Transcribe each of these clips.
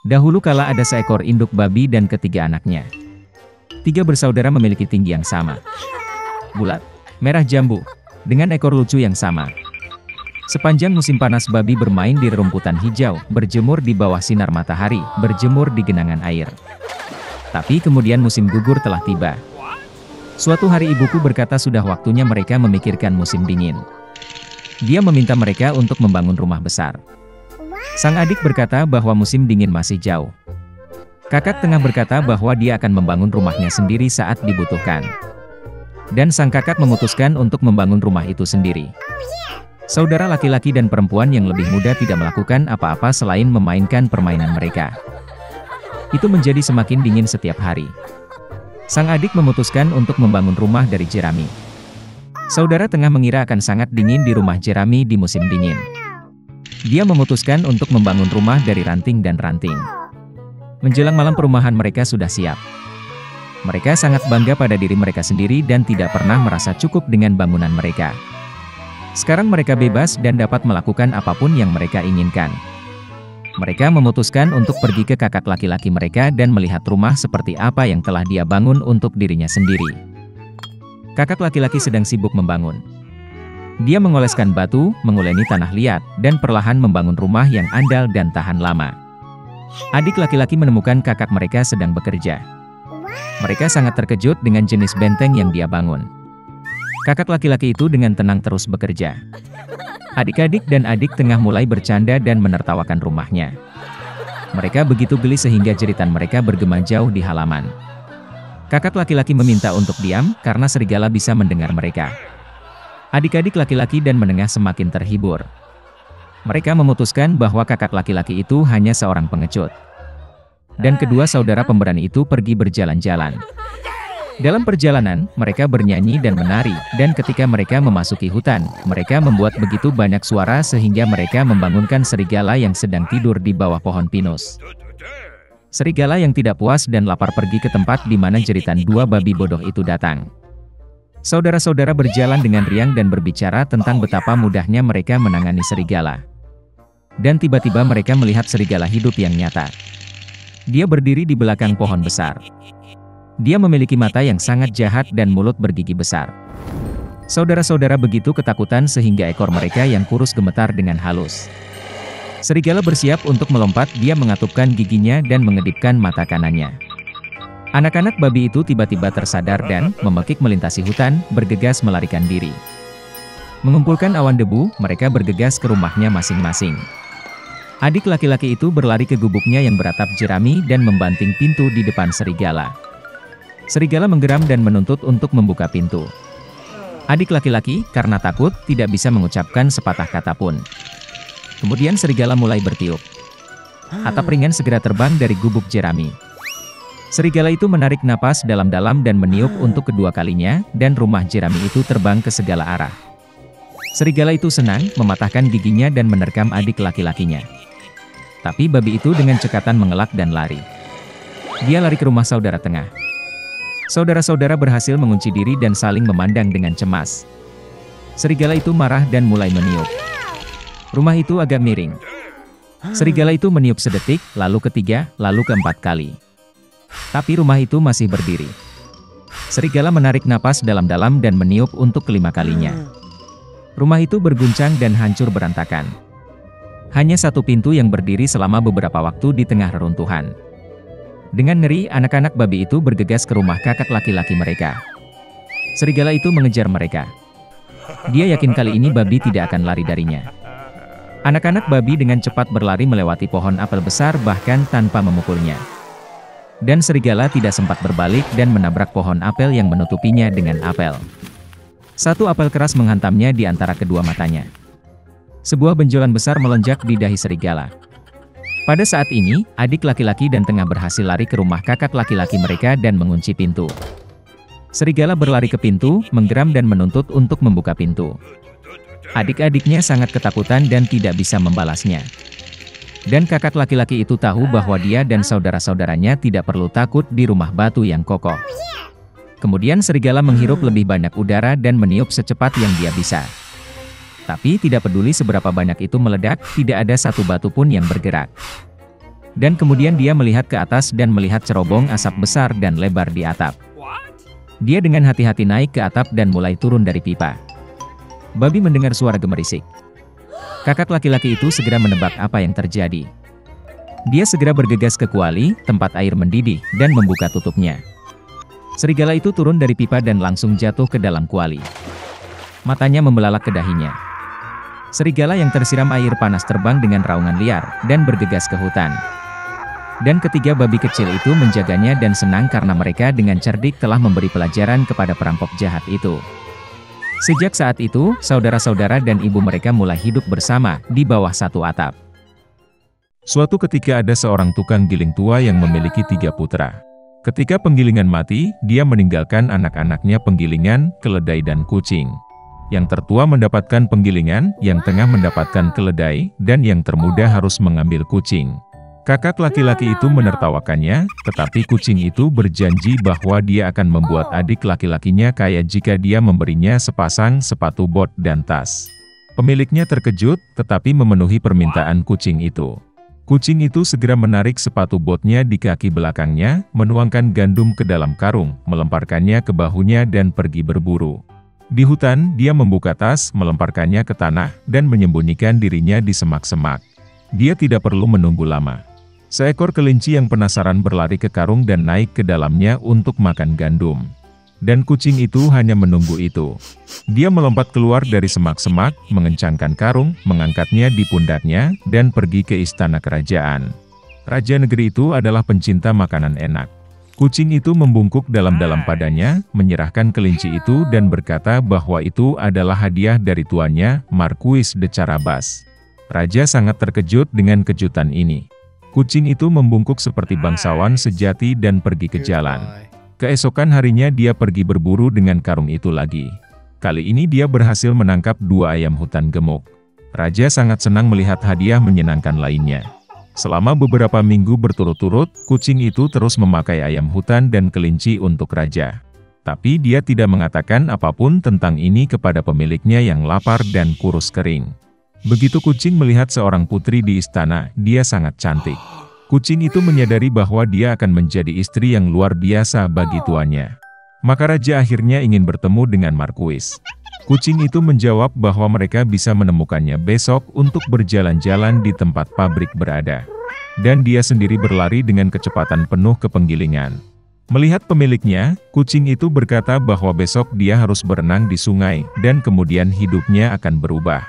Dahulu kala ada seekor induk babi dan ketiga anaknya. Tiga bersaudara memiliki tinggi yang sama, bulat, merah jambu, dengan ekor lucu yang sama. Sepanjang musim panas babi bermain di rumputan hijau, berjemur di bawah sinar matahari, berjemur di genangan air. Tapi kemudian musim gugur telah tiba. Suatu hari ibuku berkata sudah waktunya mereka memikirkan musim dingin. Dia meminta mereka untuk membangun rumah besar. Sang adik berkata bahwa musim dingin masih jauh. Kakak tengah berkata bahwa dia akan membangun rumahnya sendiri saat dibutuhkan. Dan sang kakak memutuskan untuk membangun rumah itu sendiri. Saudara laki-laki dan perempuan yang lebih muda tidak melakukan apa-apa selain memainkan permainan mereka. Itu menjadi semakin dingin setiap hari. Sang adik memutuskan untuk membangun rumah dari jerami. Saudara tengah mengira akan sangat dingin di rumah jerami di musim dingin. Dia memutuskan untuk membangun rumah dari ranting dan ranting. Menjelang malam perumahan mereka sudah siap. Mereka sangat bangga pada diri mereka sendiri dan tidak pernah merasa cukup dengan bangunan mereka. Sekarang mereka bebas dan dapat melakukan apapun yang mereka inginkan. Mereka memutuskan untuk pergi ke kakak laki-laki mereka dan melihat rumah seperti apa yang telah dia bangun untuk dirinya sendiri. Kakak laki-laki sedang sibuk membangun. Dia mengoleskan batu, menguleni tanah liat, dan perlahan membangun rumah yang andal dan tahan lama. Adik laki-laki menemukan kakak mereka sedang bekerja. Mereka sangat terkejut dengan jenis benteng yang dia bangun. Kakak laki-laki itu dengan tenang terus bekerja. Adik-adik dan adik tengah mulai bercanda dan menertawakan rumahnya. Mereka begitu geli sehingga jeritan mereka bergema jauh di halaman. Kakak laki-laki meminta untuk diam karena serigala bisa mendengar mereka. Adik-adik laki-laki dan menengah semakin terhibur. Mereka memutuskan bahwa kakak laki-laki itu hanya seorang pengecut. Dan kedua saudara pemberani itu pergi berjalan-jalan. Dalam perjalanan, mereka bernyanyi dan menari, dan ketika mereka memasuki hutan, mereka membuat begitu banyak suara sehingga mereka membangunkan serigala yang sedang tidur di bawah pohon pinus. Serigala yang tidak puas dan lapar pergi ke tempat di mana jeritan dua babi bodoh itu datang. Saudara-saudara berjalan dengan riang dan berbicara tentang betapa mudahnya mereka menangani serigala. Dan tiba-tiba mereka melihat serigala hidup yang nyata. Dia berdiri di belakang pohon besar. Dia memiliki mata yang sangat jahat dan mulut bergigi besar. Saudara-saudara begitu ketakutan sehingga ekor mereka yang kurus gemetar dengan halus. Serigala bersiap untuk melompat, dia mengatupkan giginya dan mengedipkan mata kanannya. Anak-anak babi itu tiba-tiba tersadar dan, memekik melintasi hutan, bergegas melarikan diri. Mengumpulkan awan debu, mereka bergegas ke rumahnya masing-masing. Adik laki-laki itu berlari ke gubuknya yang beratap jerami dan membanting pintu di depan serigala. Serigala menggeram dan menuntut untuk membuka pintu. Adik laki-laki, karena takut, tidak bisa mengucapkan sepatah kata pun. Kemudian serigala mulai bertiup. Atap ringan segera terbang dari gubuk jerami. Serigala itu menarik napas dalam-dalam dan meniup untuk kedua kalinya, dan rumah jerami itu terbang ke segala arah. Serigala itu senang, mematahkan giginya dan menerkam adik laki-lakinya. Tapi babi itu dengan cekatan mengelak dan lari. Dia lari ke rumah saudara tengah. Saudara-saudara berhasil mengunci diri dan saling memandang dengan cemas. Serigala itu marah dan mulai meniup. Rumah itu agak miring. Serigala itu meniup sedetik, lalu ketiga, lalu keempat kali. Tapi rumah itu masih berdiri. Serigala menarik napas dalam-dalam dan meniup untuk kelima kalinya. Rumah itu berguncang dan hancur berantakan. Hanya satu pintu yang berdiri selama beberapa waktu di tengah reruntuhan. Dengan ngeri, anak-anak babi itu bergegas ke rumah kakak laki-laki mereka. Serigala itu mengejar mereka. Dia yakin kali ini babi tidak akan lari darinya. Anak-anak babi dengan cepat berlari melewati pohon apel besar bahkan tanpa memukulnya. Dan serigala tidak sempat berbalik dan menabrak pohon apel yang menutupinya dengan apel. Satu apel keras menghantamnya di antara kedua matanya. Sebuah benjolan besar melonjak di dahi serigala. Pada saat ini, adik laki-laki dan tengah berhasil lari ke rumah kakak laki-laki mereka dan mengunci pintu. Serigala berlari ke pintu, menggeram dan menuntut untuk membuka pintu. Adik-adiknya sangat ketakutan dan tidak bisa membalasnya. Dan kakak laki-laki itu tahu bahwa dia dan saudara-saudaranya tidak perlu takut di rumah batu yang kokoh. Kemudian serigala menghirup lebih banyak udara dan meniup secepat yang dia bisa. Tapi tidak peduli seberapa banyak itu meledak, tidak ada satu batu pun yang bergerak. Dan kemudian dia melihat ke atas dan melihat cerobong asap besar dan lebar di atap. Dia dengan hati-hati naik ke atap dan mulai turun dari pipa. Babi mendengar suara gemerisik. Kakak laki-laki itu segera menebak apa yang terjadi. Dia segera bergegas ke kuali, tempat air mendidih, dan membuka tutupnya. Serigala itu turun dari pipa dan langsung jatuh ke dalam kuali. Matanya membelalak ke dahinya. Serigala yang tersiram air panas terbang dengan raungan liar, dan bergegas ke hutan. Dan ketiga babi kecil itu menjaganya dan senang karena mereka dengan cerdik telah memberi pelajaran kepada perampok jahat itu. Sejak saat itu, saudara-saudara dan ibu mereka mulai hidup bersama di bawah satu atap. Suatu ketika ada seorang tukang giling tua yang memiliki 3 putra. Ketika penggilingan mati, dia meninggalkan anak-anaknya penggilingan, keledai dan kucing. Yang tertua mendapatkan penggilingan, yang tengah mendapatkan keledai, dan yang termuda harus mengambil kucing. Kakak laki-laki itu menertawakannya, tetapi kucing itu berjanji bahwa dia akan membuat adik laki-lakinya kaya jika dia memberinya sepasang sepatu bot dan tas. Pemiliknya terkejut, tetapi memenuhi permintaan kucing itu. Kucing itu segera menarik sepatu botnya di kaki belakangnya, menuangkan gandum ke dalam karung, melemparkannya ke bahunya dan pergi berburu. Di hutan, dia membuka tas, melemparkannya ke tanah, dan menyembunyikan dirinya di semak-semak. Dia tidak perlu menunggu lama. Seekor kelinci yang penasaran berlari ke karung dan naik ke dalamnya untuk makan gandum. Dan kucing itu hanya menunggu itu. Dia melompat keluar dari semak-semak, mengencangkan karung, mengangkatnya di pundaknya, dan pergi ke istana kerajaan. Raja negeri itu adalah pencinta makanan enak. Kucing itu membungkuk dalam-dalam padanya, menyerahkan kelinci itu dan berkata bahwa itu adalah hadiah dari tuannya, Marquis de Carabas. Raja sangat terkejut dengan kejutan ini. Kucing itu membungkuk seperti bangsawan sejati dan pergi ke jalan. Keesokan harinya dia pergi berburu dengan karung itu lagi. Kali ini dia berhasil menangkap 2 ayam hutan gemuk. Raja sangat senang melihat hadiah menyenangkan lainnya. Selama beberapa minggu berturut-turut, kucing itu terus memakai ayam hutan dan kelinci untuk raja. Tapi dia tidak mengatakan apapun tentang ini kepada pemiliknya yang lapar dan kurus kering. Begitu kucing melihat seorang putri di istana, dia sangat cantik. Kucing itu menyadari bahwa dia akan menjadi istri yang luar biasa bagi tuannya. Maka raja akhirnya ingin bertemu dengan Marquis. Kucing itu menjawab bahwa mereka bisa menemukannya besok untuk berjalan-jalan di tempat pabrik berada. Dan dia sendiri berlari dengan kecepatan penuh ke penggilingan. Melihat pemiliknya, kucing itu berkata bahwa besok dia harus berenang di sungai, dan kemudian hidupnya akan berubah.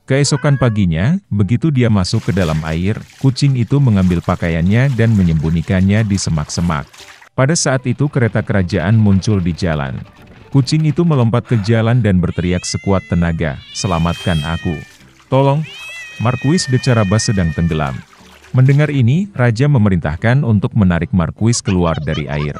Keesokan paginya, begitu dia masuk ke dalam air, kucing itu mengambil pakaiannya dan menyembunyikannya di semak-semak. Pada saat itu kereta kerajaan muncul di jalan. Kucing itu melompat ke jalan dan berteriak sekuat tenaga, "Selamatkan aku! Tolong! Marquis de Carabas sedang tenggelam." Mendengar ini, raja memerintahkan untuk menarik Marquis keluar dari air.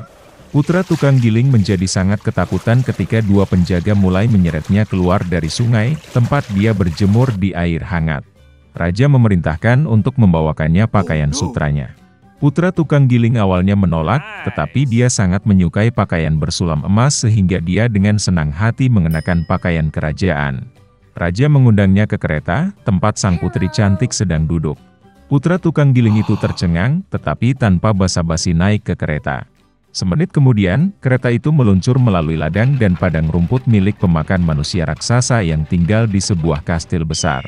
Putra tukang giling menjadi sangat ketakutan ketika 2 penjaga mulai menyeretnya keluar dari sungai, tempat dia berjemur di air hangat. Raja memerintahkan untuk membawakannya pakaian sutranya. Putra tukang giling awalnya menolak, tetapi dia sangat menyukai pakaian bersulam emas sehingga dia dengan senang hati mengenakan pakaian kerajaan. Raja mengundangnya ke kereta, tempat sang putri cantik sedang duduk. Putra tukang giling itu tercengang, tetapi tanpa basa-basi naik ke kereta. Semenit kemudian, kereta itu meluncur melalui ladang dan padang rumput milik pemakan manusia raksasa yang tinggal di sebuah kastil besar.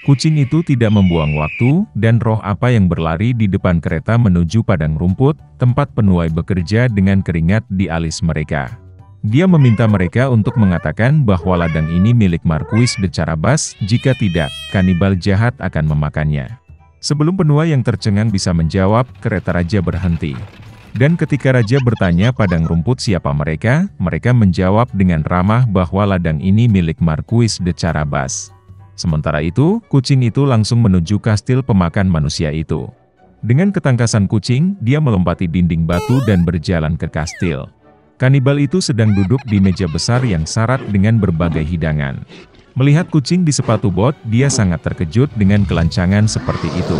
Kucing itu tidak membuang waktu, dan roh apa yang berlari di depan kereta menuju padang rumput, tempat penuai bekerja dengan keringat di alis mereka. Dia meminta mereka untuk mengatakan bahwa ladang ini milik Marquis de Carabas, jika tidak, kanibal jahat akan memakannya. Sebelum penuai yang tercengang bisa menjawab, kereta raja berhenti. Dan ketika raja bertanya padang rumput siapa mereka, mereka menjawab dengan ramah bahwa ladang ini milik Marquis de Carabas. Sementara itu, kucing itu langsung menuju kastil pemakan manusia itu. Dengan ketangkasan kucing, dia melompati dinding batu dan berjalan ke kastil. Kanibal itu sedang duduk di meja besar yang syarat dengan berbagai hidangan. Melihat kucing di sepatu bot, dia sangat terkejut dengan kelancangan seperti itu.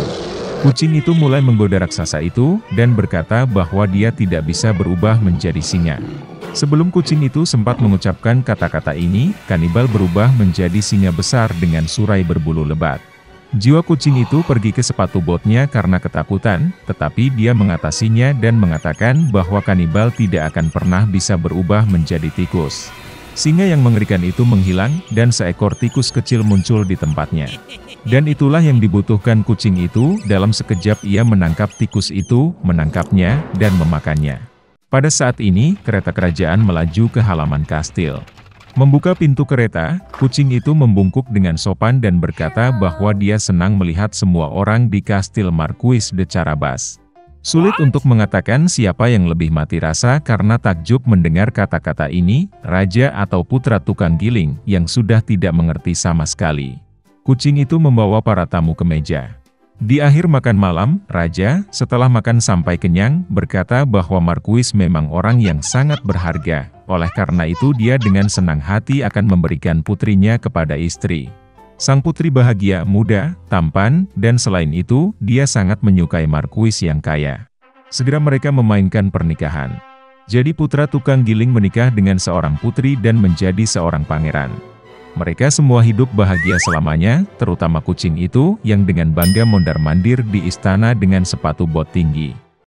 Kucing itu mulai menggoda raksasa itu, dan berkata bahwa dia tidak bisa berubah menjadi singa. Sebelum kucing itu sempat mengucapkan kata-kata ini, kanibal berubah menjadi singa besar dengan surai berbulu lebat. Jiwa kucing itu pergi ke sepatu botnya karena ketakutan, tetapi dia mengatasinya dan mengatakan bahwa kanibal tidak akan pernah bisa berubah menjadi tikus. Singa yang mengerikan itu menghilang, dan seekor tikus kecil muncul di tempatnya. Dan itulah yang dibutuhkan kucing itu. Dalam sekejap ia menangkap tikus itu, menangkapnya, dan memakannya. Pada saat ini, kereta kerajaan melaju ke halaman kastil. Membuka pintu kereta, kucing itu membungkuk dengan sopan dan berkata bahwa dia senang melihat semua orang di kastil Marquis de Carabas. Sulit untuk mengatakan siapa yang lebih mati rasa karena takjub mendengar kata-kata ini, raja atau putra tukang giling yang sudah tidak mengerti sama sekali. Kucing itu membawa para tamu ke meja. Di akhir makan malam, raja, setelah makan sampai kenyang, berkata bahwa Marquis memang orang yang sangat berharga. Oleh karena itu dia dengan senang hati akan memberikan putrinya kepada istri. Sang putri bahagia, muda, tampan, dan selain itu, dia sangat menyukai Marquis yang kaya. Segera mereka memainkan pernikahan. Jadi putra tukang giling menikah dengan seorang putri dan menjadi seorang pangeran. Mereka semua hidup bahagia selamanya, terutama kucing itu yang dengan bangga mondar-mandir di istana dengan sepatu bot tinggi.